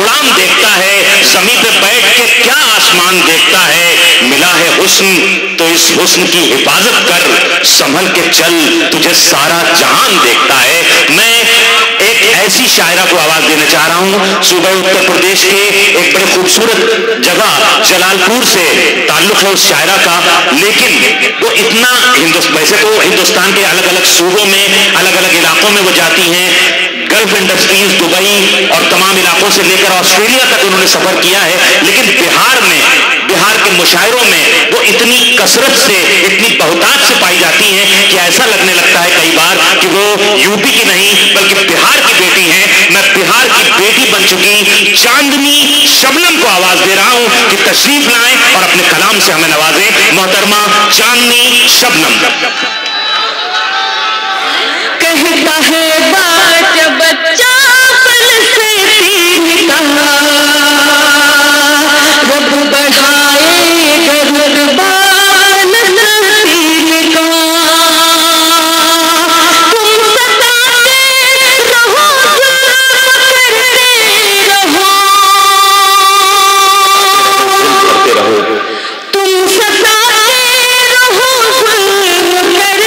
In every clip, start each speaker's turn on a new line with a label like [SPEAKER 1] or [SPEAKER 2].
[SPEAKER 1] उड़ान देखता है, ज़मीन पे बैठ के क्या आसमान देखता है। मिला है हुस्न तो इस हुस्न की हिफाजत कर, संभल के चल तुझे सारा जहान देखता है। मैं एक ऐसी शायरा को आवाज देना चाह रहा हूं। सूबा उत्तर प्रदेश के एक बड़े खूबसूरत जगह जलालपुर से ताल्लुक है उस शायरा का, लेकिन वो इतना वैसे तो हिंदुस्तान के अलग अलग सूबों में, अलग अलग इलाकों में वो जाती हैं। गल्फ इंडस्ट्रीज, दुबई और तमाम इलाकों से लेकर ऑस्ट्रेलिया तक उन्होंने सफर किया है, लेकिन बिहार में, बिहार के मुशायरों में वो इतनी कसरत से, इतनी बहुतायत से पाई जाती हैं कि ऐसा लगने लगता है कई बार कि वो यूपी की नहीं बल्कि बिहार की बेटी हैं। मैं बिहार की बेटी बन चुकी चांदनी शबनम को आवाज दे रहा हूं कि तशरीफ लाएं और अपने कलाम से हमें नवाजें। मोहतरमा चांदनी शबनम।
[SPEAKER 2] कहता है बात बच्चा पल से तीन का, रब बढ़ाए गुरबान तीन का। तुम सताते रहो, करते रहो, तुम सताते रहो, करते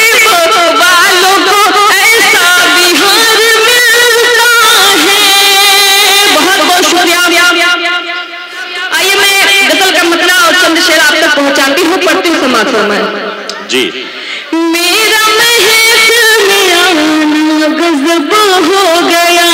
[SPEAKER 2] गरीब वालों को ऐसा बिहार मिलता है। बहुत बहुत शुक्रिया। आइए मैं गजल का मतलब और चंद शेर आप तक पहुंचाती हूँ, पढ़ती हूँ समाजों में
[SPEAKER 1] जी।
[SPEAKER 2] मेरा महफिल में आना गजब हो गया,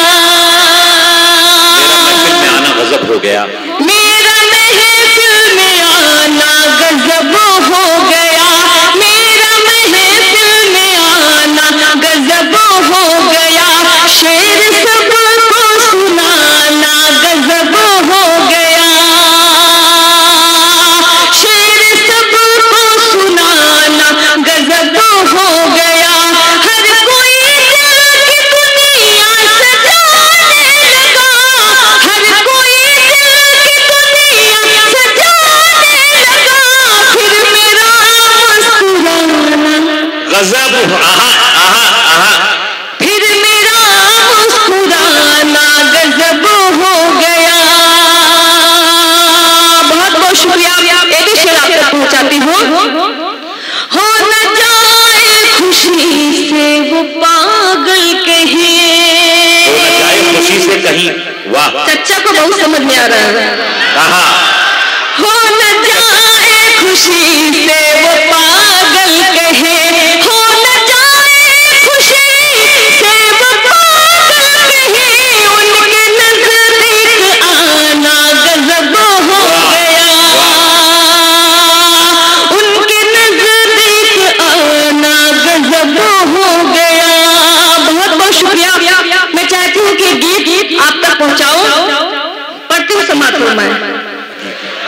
[SPEAKER 1] गजब हो गया,
[SPEAKER 2] मेरा महफिल में आना गजब हो गया, मेरा महफिल में आना गजब हो गया, शेर सबको सुनाना गजब हो गया, शेर सबको सुनाना गजब हो गया, हर कोई दिल की दुनिया सजाने लगा, हर कोई
[SPEAKER 1] गजब, आहा आहा आहा,
[SPEAKER 2] फिर मेरा मुस्कुराना गजब हो गया। बहुत बहुत शुक्रिया। एक ही शेर आप तक पहुंचाती हूँ। हो न जाए खुशी से वो पागल कहीं,
[SPEAKER 1] हो न जाए खुशी से कहीं, वाह,
[SPEAKER 2] चच्चा को बहुत समझ में आ रहा है।
[SPEAKER 1] कहा
[SPEAKER 2] हो न जाए खुशी से वो पागल कहे, हो न जाए खुशी से वो पागल कहे, उनके नजदीक आना गजब हो गया, उनके नजदीक आना गजब हो गया। बहुत बहुत शुक्रिया। मैं चाहती हूँ कि गीत आप तक पहुँचाऊं, पढ़ती हूँ समाप्त में।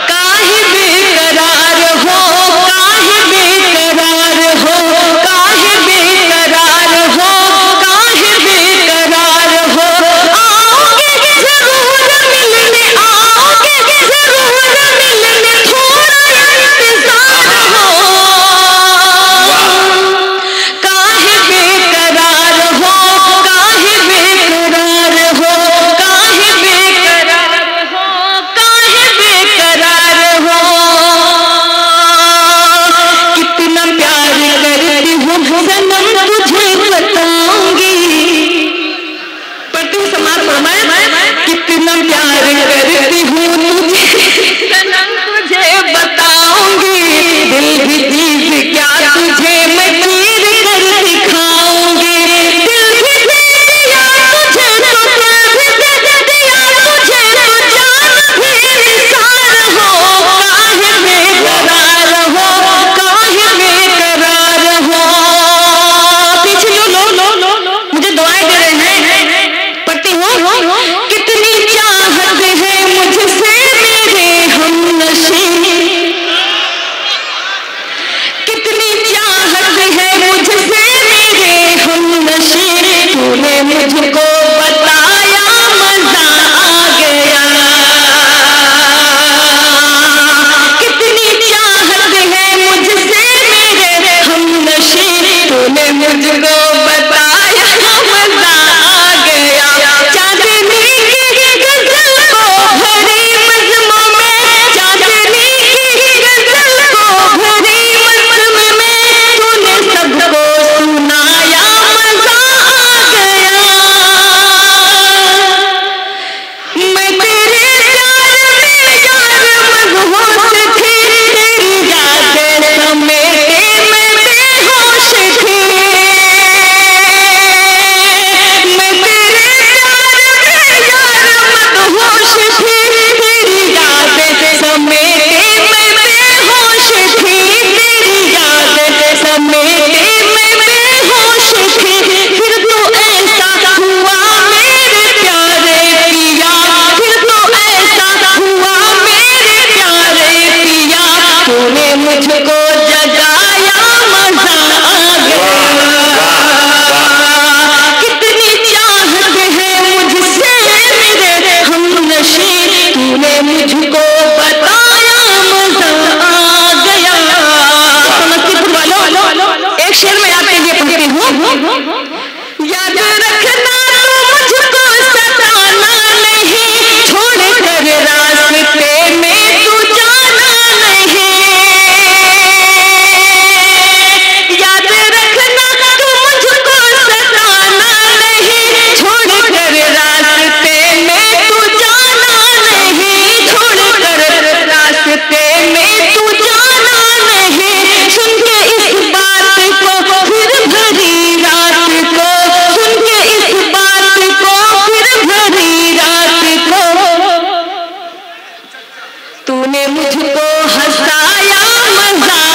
[SPEAKER 2] काहे बेकरार हो, काहे बेकरार हो, काहे बेकरार हो, काहे बेकरार हो, आओगे जरूर मिलने, आओगे जरूर मिलने, थोड़ा इंतजार हो, काहे बेकरार हो, काहे बेकरार हो, काहे बेकरार हो, काहे बेकरार हो, कितना प्यार करती हूँ सनम तुझे बताऊंगी, पढ़ती हूँ समाज फरमाए, कितना प्यार करती हूँ तुझे सनम तुझे बताऊंगी, दिल की चीज क्या तुझे मैं चीर कर दिखाऊंगी, दिल भी दे दिया तुझे तो दिल भी दे दिया तुझे तो जान भी निसार हो, काहे बेकरार हो, काहे बेकरार हो। पीछे लो मुझे दुआएं दे रहे हैं, पढ़ती हूँ। कितनी चाहत है मुझसे मेरे हमनशी, कितनी चाहत है मुझसे मेरे हमनशी, तूने मुझको बताया मजा आ गया, कितनी चाहत है मुझसे मेरे हमनशी, तूने मुझको बताया मजा आ गया, चांदनी की गजल को भरी मजमू में, चांदनी की गजल को भरी मजमू में, तूने सबको सुनाया मजा आ गया, मैं तेरे प्यार में यार मदहोश थी, तेरी यादें समेटे मैं बेहोश थी, मैं तेरे प्यार में यार मदहोश थी, तेरी यादें समेटे मैं बेहोश थी, तेरी यादें समेटे मैं बेहोश थी, फिर तो ऐसा हुआ मेरे प्यारे पिया, फिर तो ऐसा हुआ मेरे प्यारे पिया, तूने मुझको जगाया मजा आ गया, कितनी चाहत है मुझसे मेरे हमनशी, तूने मुझको बताया मजा आ गया। समस्तीपुर वालों, एक शेर में आपके लिए पढ़ती हूँ। याद रखना तू मुझको सताना नहीं, छोड़ कर रास्ते में तू जाना नहीं, याद रखना तूने मुझको हंसाया मजा